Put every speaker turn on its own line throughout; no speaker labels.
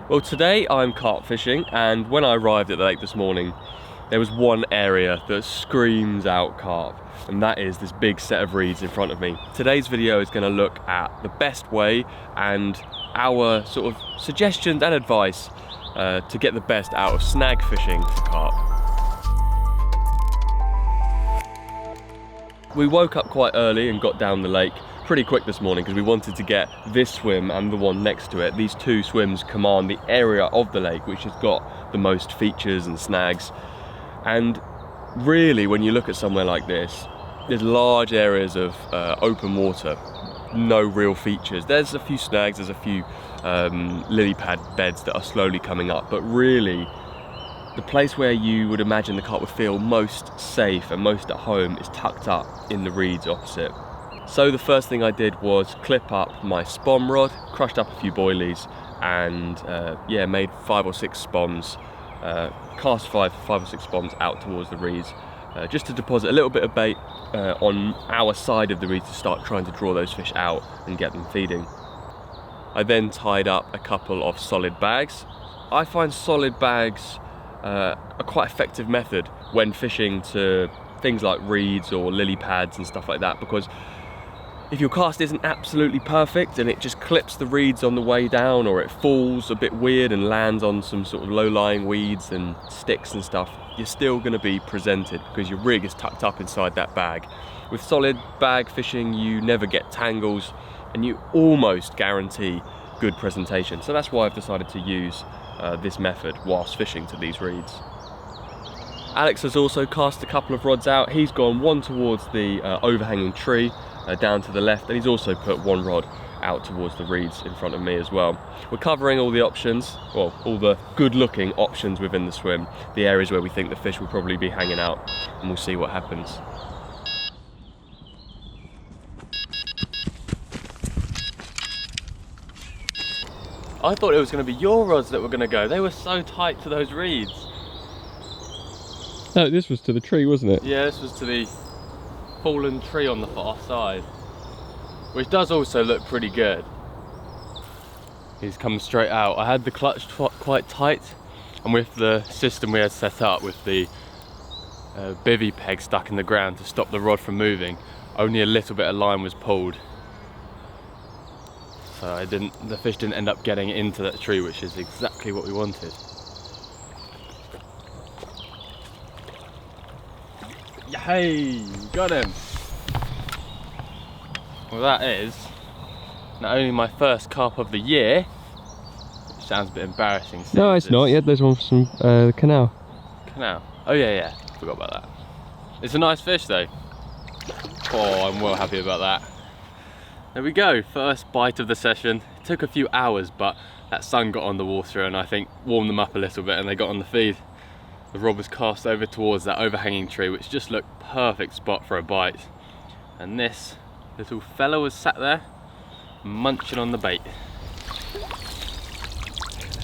Well, today I'm carp fishing, and when I arrived at the lake this morning, there was one area that screams out carp, and that is this big set of reeds in front of me. Today's video is going to look at the best way and our sort of suggestions and advice to get the best out of snag fishing for carp. We woke up quite early and got down the lake pretty quick this morning because we wanted to get this swim and the one next to it. These two swims command the area of the lake which has got the most features and snags. And really, when you look at somewhere like this, there's large areas of open water, no real features. There's a few snags, there's a few lily pad beds that are slowly coming up, but really the place where you would imagine the carp would feel most safe and most at home is tucked up in the reeds opposite. So the first thing I did was clip up my spom rod, crushed up a few boilies, and yeah, made 5 or 6 spoms, cast 5 or 6 spoms out towards the reeds, just to deposit a little bit of bait on our side of the reeds to start trying to draw those fish out and get them feeding. I then tied up a couple of solid bags. I find solid bags a quite effective method when fishing to things like reeds or lily pads and stuff like that, because if your cast isn't absolutely perfect and it just clips the reeds on the way down, or it falls a bit weird and lands on some sort of low-lying weeds and sticks and stuff, you're still going to be presented because your rig is tucked up inside that bag. With solid bag fishing, you never get tangles and you almost guarantee good presentation. So that's why I've decided to use this method whilst fishing to these reeds. Alex has also cast a couple of rods out. He's gone one towards the overhanging tree down to the left, and he's also put one rod out towards the reeds in front of me as well. We're covering all the options, well, all the good looking options within the swim, the areas where we think the fish will probably be hanging out, and we'll see what happens. I thought it was going to be your rods that were going to go. They were so tight to those reeds.
No, this was to the tree, wasn't it?
Yeah, this was to the fallen tree on the far side, which does also look pretty good. He's come straight out. I had the clutch quite tight, and with the system we had set up with the bivvy peg stuck in the ground to stop the rod from moving, only a little bit of line was pulled. So the fish didn't end up getting into that tree, which is exactly what we wanted. Hey, got him! Well, that is not only my first carp of the year, which sounds a bit embarrassing.
No, it's not yet. There's one from the canal.
Canal? Oh yeah, forgot about that. It's a nice fish though. Oh, I'm well happy about that. There we go, first bite of the session. It took a few hours, but that sun got on the water and I think warmed them up a little bit and they got on the feed. The rod was cast over towards that overhanging tree, which just looked perfect spot for a bite. And this little fella was sat there munching on the bait.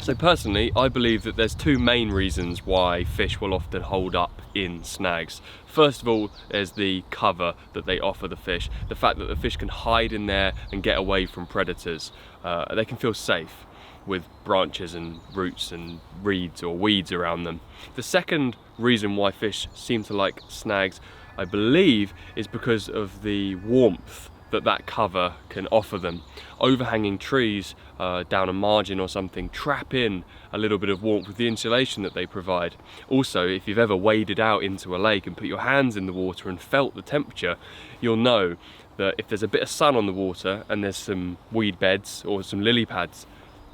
So personally, I believe that there's two main reasons why fish will often hold up in snags. First of all, there's the cover that they offer the fish. The fact that the fish can hide in there and get away from predators. They can feel safe with branches and roots and reeds or weeds around them. The second reason why fish seem to like snags, I believe, is because of the warmth that cover can offer them. Overhanging trees down a margin or something trap in a little bit of warmth with the insulation that they provide. Also, if you've ever waded out into a lake and put your hands in the water and felt the temperature, you'll know that if there's a bit of sun on the water and there's some weed beds or some lily pads,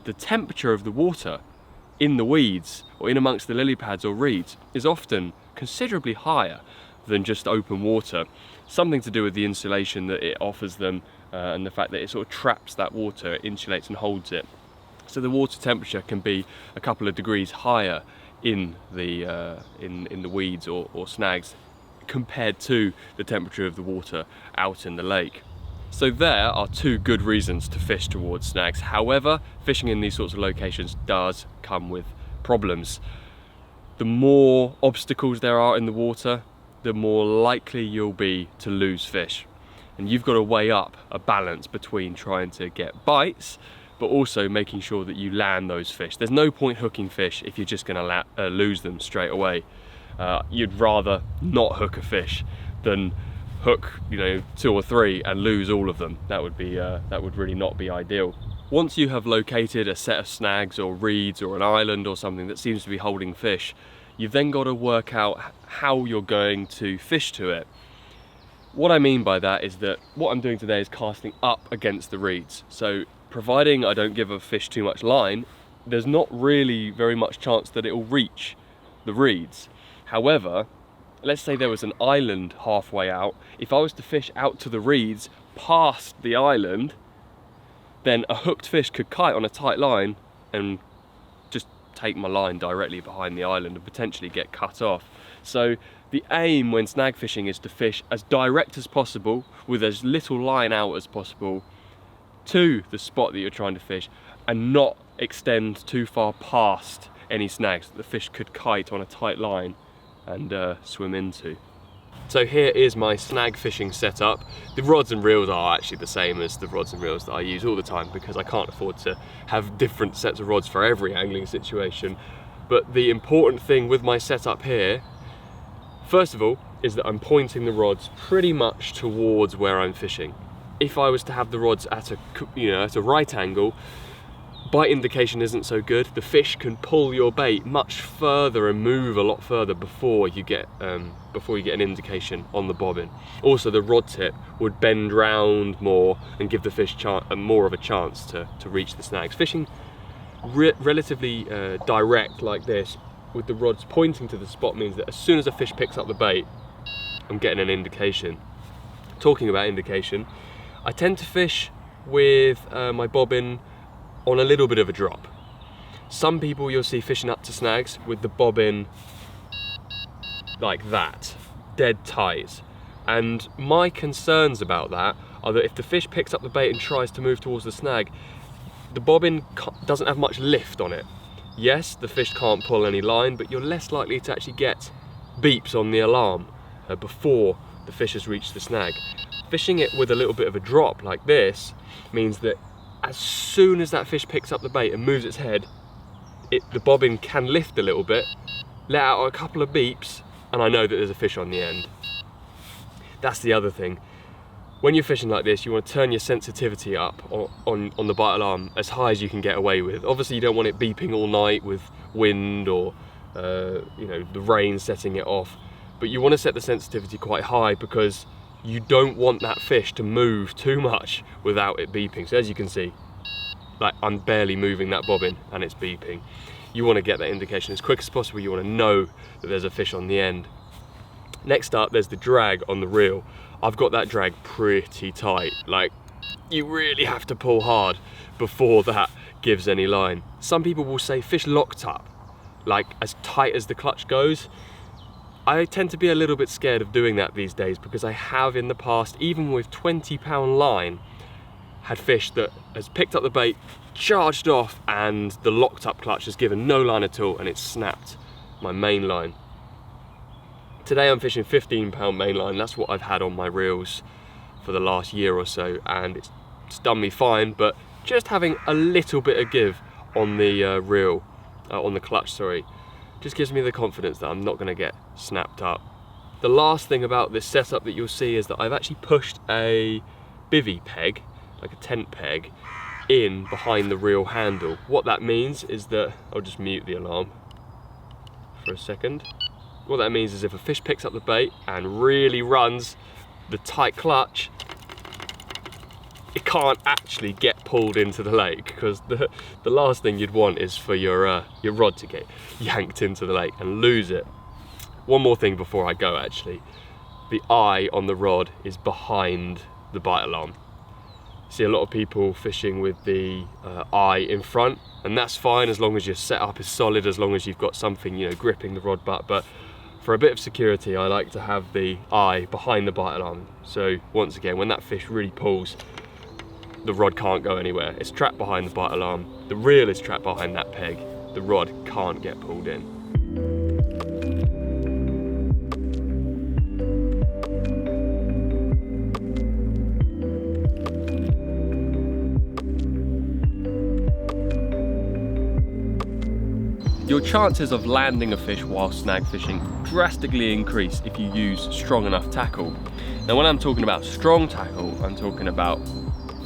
the temperature of the water in the weeds or in amongst the lily pads or reeds is often considerably higher than just open water. Something to do with the insulation that it offers them and the fact that it sort of traps that water, it insulates and holds it. So the water temperature can be a couple of degrees higher in the weeds or snags compared to the temperature of the water out in the lake. So there are two good reasons to fish towards snags. However, fishing in these sorts of locations does come with problems. The more obstacles there are in the water, the more likely you'll be to lose fish. And you've got to weigh up a balance between trying to get bites but also making sure that you land those fish. There's no point hooking fish if you're just going to lose them straight away. You'd rather not hook a fish than hook, you know, 2 or 3 and lose all of them. That would really not be ideal. Once you have located a set of snags or reeds or an island or something that seems to be holding fish, you've then got to work out how you're going to fish to it. What I mean by that is that what I'm doing today is casting up against the reeds. So providing I don't give a fish too much line, there's not really very much chance that it will reach the reeds. However, let's say there was an island halfway out. If I was to fish out to the reeds past the island, then a hooked fish could kite on a tight line and just take my line directly behind the island and potentially get cut off. So the aim when snag fishing is to fish as direct as possible with as little line out as possible to the spot that you're trying to fish, and not extend too far past any snags that the fish could kite on a tight line and swim into. So here is my snag fishing setup. The rods and reels are actually the same as the rods and reels that I use all the time, because I can't afford to have different sets of rods for every angling situation. But the important thing with my setup here, first of all, is that I'm pointing the rods pretty much towards where I'm fishing. If I was to have the rods at a right angle, bite indication isn't so good. The fish can pull your bait much further and move a lot further before you get an indication on the bobbin. Also, the rod tip would bend round more and give the fish more of a chance to reach the snags. Fishing relatively direct like this, with the rods pointing to the spot, means that as soon as a fish picks up the bait, I'm getting an indication. Talking about indication, I tend to fish with my bobbin on a little bit of a drop. Some people you'll see fishing up to snags with the bobbin like that, dead tight. And my concerns about that are that if the fish picks up the bait and tries to move towards the snag, the bobbin doesn't have much lift on it. Yes, the fish can't pull any line, but you're less likely to actually get beeps on the alarm before the fish has reached the snag. Fishing it with a little bit of a drop like this means that as soon as that fish picks up the bait and moves its head, the bobbin can lift a little bit, let out a couple of beeps, and I know that there's a fish on the end. That's the other thing. When you're fishing like this, you want to turn your sensitivity up on the bite alarm as high as you can get away with. Obviously, you don't want it beeping all night with wind or the rain setting it off, but you want to set the sensitivity quite high, because you don't want that fish to move too much without it beeping. So as you can see, like, I'm barely moving that bobbin and it's beeping. You want to get that indication as quick as possible. You want to know that there's a fish on the end. Next up, there's the drag on the reel. I've got that drag pretty tight. Like, you really have to pull hard before that gives any line. Some people will say fish locked up, like as tight as the clutch goes. I tend to be a little bit scared of doing that these days, because I have in the past, even with 20-pound line, had fish that has picked up the bait, charged off, and the locked up clutch has given no line at all, and it's snapped my main line. Today I'm fishing 15-pound main line. That's what I've had on my reels for the last year or so, and it's done me fine, but just having a little bit of give on the on the clutch, sorry, just gives me the confidence that I'm not going to get snapped up. The last thing about this setup that you'll see is that I've actually pushed a bivvy peg, like a tent peg, in behind the reel handle. What that means is that, I'll just mute the alarm for a second. What that means is if a fish picks up the bait and really runs the tight clutch, it can't actually get pulled into the lake, because the last thing you'd want is for your rod to get yanked into the lake and lose it. One more thing before I go, actually. The eye on the rod is behind the bite alarm. See a lot of people fishing with the eye in front, and that's fine as long as your setup is solid, as long as you've got something, gripping the rod butt. But for a bit of security, I like to have the eye behind the bite alarm. So once again, when that fish really pulls, the rod can't go anywhere. It's trapped behind the bite alarm. The reel is trapped behind that peg. The rod can't get pulled in. Your chances of landing a fish while snag fishing drastically increase if you use strong enough tackle. Now when I'm talking about strong tackle, I'm talking about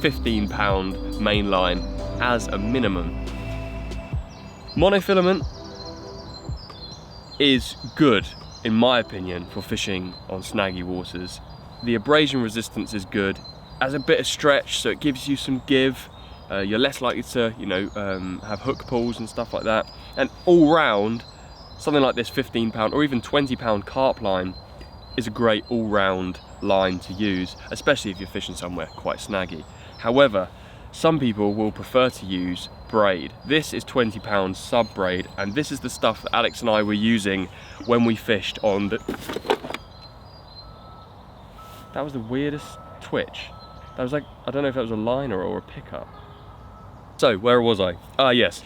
15-pound main line as a minimum. Monofilament is good, in my opinion, for fishing on snaggy waters. The abrasion resistance is good, as a bit of stretch, so it gives you some give. You're less likely to, have hook pulls and stuff like that. And all round, something like this 15-pound or even 20-pound carp line is a great all-round line to use, especially if you're fishing somewhere quite snaggy. However, some people will prefer to use braid. This is 20-pound sub braid, and this is the stuff that Alex and I were using when we fished on the... That was the weirdest twitch. That was like, I don't know if that was a liner or a pickup. So, where was I? Yes,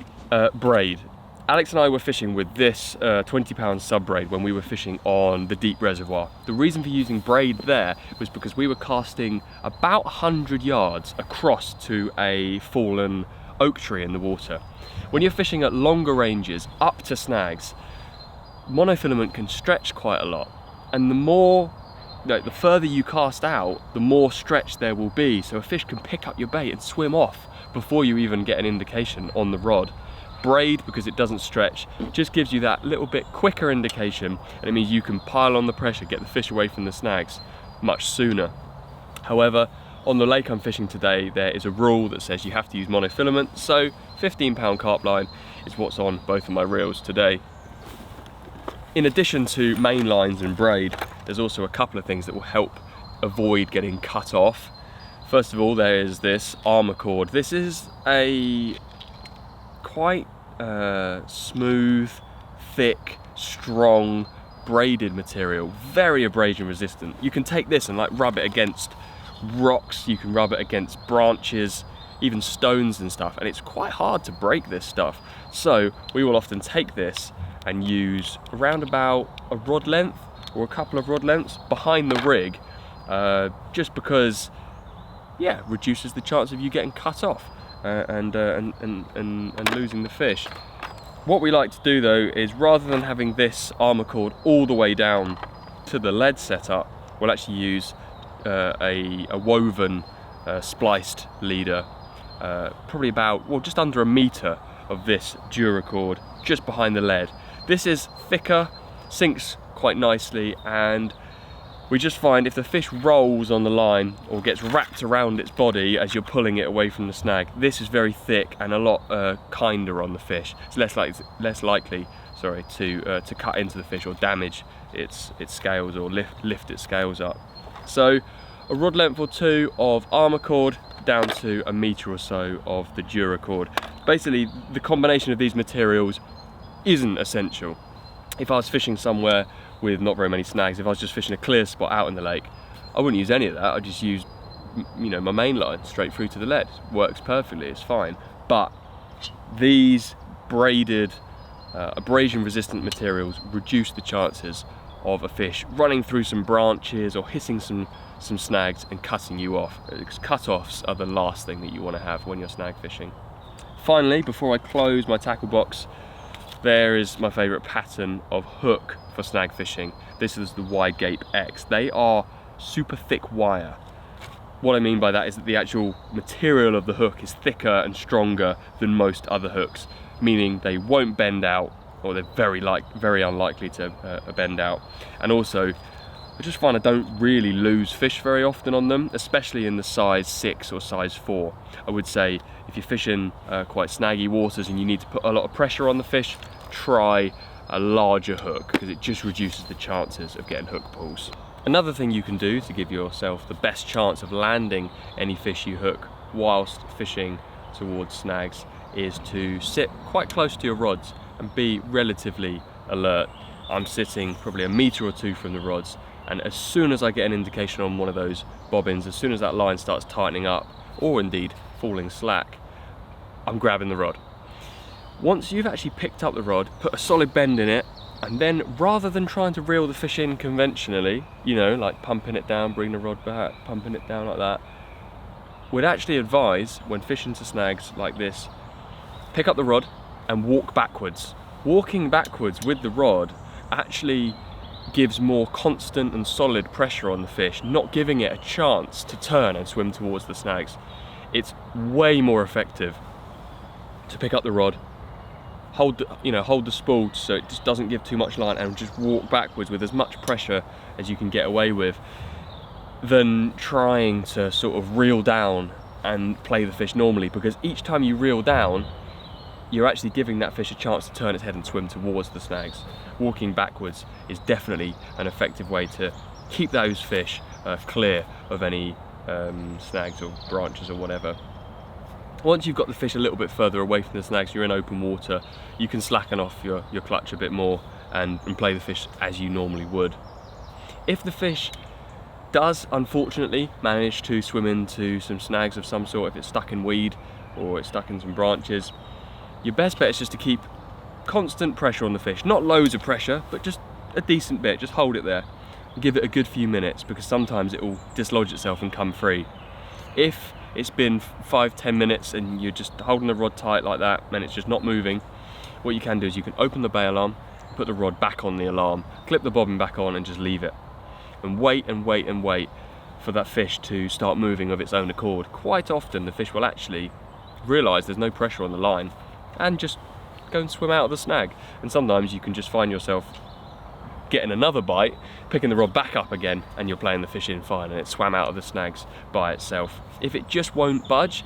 braid. Alex and I were fishing with this 20-pound sub braid when we were fishing on the deep reservoir. The reason for using braid there was because we were casting about 100 yards across to a fallen oak tree in the water. When you're fishing at longer ranges, up to snags, monofilament can stretch quite a lot. And the further you cast out, the more stretch there will be. So a fish can pick up your bait and swim off before you even get an indication on the rod. Braid, because it doesn't stretch, just gives you that little bit quicker indication, and it means you can pile on the pressure, get the fish away from the snags much sooner. However, on the lake I'm fishing today, there is a rule that says you have to use monofilament, so 15-pound carp line is what's on both of my reels today. In addition to main lines and braid, there's also a couple of things that will help avoid getting cut off. First of all, there is this armor cord. This is a quite smooth, thick, strong, braided material, very abrasion resistant. You can take this and like rub it against rocks, you can rub it against branches, even stones and stuff, and it's quite hard to break this stuff. So we will often take this and use around about a rod length or a couple of rod lengths behind the rig, just because, yeah, reduces the chance of you getting cut off and losing the fish. What we like to do though is, rather than having this armor cord all the way down to the lead setup, we'll actually use a woven spliced leader, probably about, well, just under a meter of this Duracord just behind the lead. This is thicker, sinks quite nicely, and we just find if the fish rolls on the line or gets wrapped around its body as you're pulling it away from the snag, this is very thick and a lot kinder on the fish. It's less likely to cut into the fish or damage its scales or lift its scales up. So a rod length or two of armor cord down to a meter or so of the Duracord. Basically, the combination of these materials isn't essential. If I was fishing somewhere with not very many snags, if I was just fishing a clear spot out in the lake, I wouldn't use any of that. I'd just use, my main line straight through to the lead. Works perfectly, it's fine. But these braided, abrasion resistant materials reduce the chances of a fish running through some branches or hitting some snags and cutting you off. Because cut-offs are the last thing that you want to have when you're snag fishing. Finally, before I close my tackle box, there is my favourite pattern of hook for snag fishing. This is the Wide Gape X. They are super thick wire. What I mean by that is that the actual material of the hook is thicker and stronger than most other hooks, meaning they won't bend out, or they're very unlikely to bend out. And also, I just find I don't really lose fish very often on them, especially in the size 6 or size 4. I would say if you're fishing quite snaggy waters and you need to put a lot of pressure on the fish, try a larger hook, because it just reduces the chances of getting hook pulls. Another thing you can do to give yourself the best chance of landing any fish you hook whilst fishing towards snags is to sit quite close to your rods and be relatively alert. I'm sitting probably a meter or two from the rods, and as soon as I get an indication on one of those bobbins, as soon as that line starts tightening up, or indeed falling slack, I'm grabbing the rod. Once you've actually picked up the rod, put a solid bend in it, and then rather than trying to reel the fish in conventionally, like pumping it down, bring the rod back, pumping it down like that, we'd actually advise, when fishing to snags like this, pick up the rod and walk backwards. walking backwards with the rod actually gives more constant and solid pressure on the fish, not giving it a chance to turn and swim towards the snags. It's way more effective to pick up the rod, hold the spool so it just doesn't give too much line, and just walk backwards with as much pressure as you can get away with, than trying to sort of reel down and play the fish normally, because each time you reel down, you're actually giving that fish a chance to turn its head and swim towards the snags. Walking backwards is definitely an effective way to keep those fish clear of any snags or branches or whatever. Once you've got the fish a little bit further away from the snags, you're in open water, you can slacken off your clutch a bit more and play the fish as you normally would. If the fish does unfortunately manage to swim into some snags of some sort, if it's stuck in weed or it's stuck in some branches, your best bet is just to keep constant pressure on the fish. Not loads of pressure, but just a decent bit. Just hold it there and give it a good few minutes, because sometimes it will dislodge itself and come free. If it's been 5-10 minutes and you're just holding the rod tight like that and it's just not moving, what you can do is you can open the bay alarm, put the rod back on the alarm, clip the bobbin back on and just leave it. And wait and wait and wait for that fish to start moving of its own accord. Quite often the fish will actually realise there's no pressure on the line and just go and swim out of the snag. And sometimes you can just find yourself getting another bite, picking the rod back up again, and you're playing the fish in fine and it swam out of the snags by itself. If it just won't budge,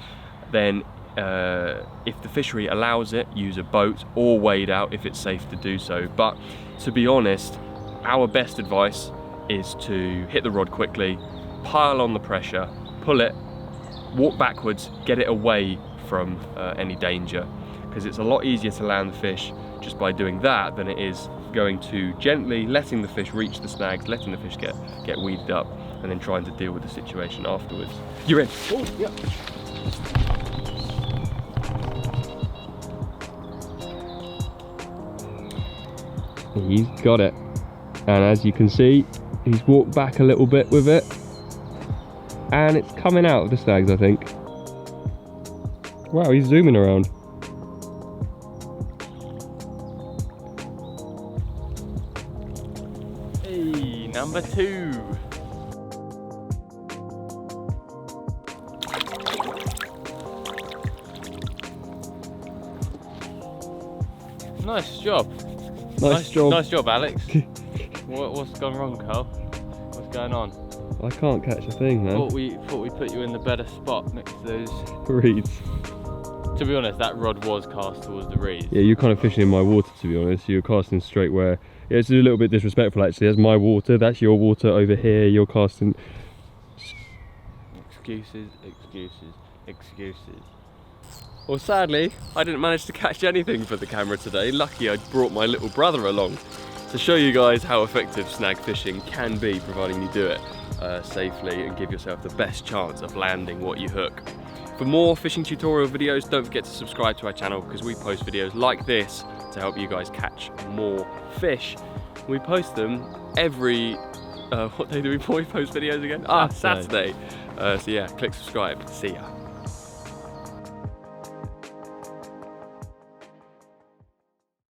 then if the fishery allows it, use a boat or wade out if it's safe to do so. But to be honest, our best advice is to hit the rod quickly, pile on the pressure, pull it, walk backwards, get it away from any danger, because it's a lot easier to land the fish just by doing that than it is going to gently letting the fish reach the snags, letting the fish get weeded up, and then trying to deal with the situation afterwards. You're in. Oh, yeah.
He's got it, and as you can see, he's walked back a little bit with it, and it's coming out of the snags, I think. Wow, he's zooming around.
Hey, number 2.
Nice job.
Nice job.
Nice job, Alex. What's gone wrong, Carl? What's going on?
I can't catch a thing, man.
Thought we put you in the better spot next to those
Reeds.
To be honest, that rod was cast towards the reeds.
Yeah, you're kind of fishing in my water, to be honest. You're casting straight where... Yeah, it's a little bit disrespectful, actually. That's my water, that's your water over here. You're casting...
Excuses, excuses, excuses.
Well, sadly, I didn't manage to catch anything for the camera today. Lucky I brought my little brother along to show you guys how effective snag fishing can be, providing you do it safely and give yourself the best chance of landing what you hook. For more fishing tutorial videos, don't forget to subscribe to our channel, because we post videos like this to help you guys catch more fish. We post them every... what day do we post videos again? Saturday. So yeah, click subscribe. See ya.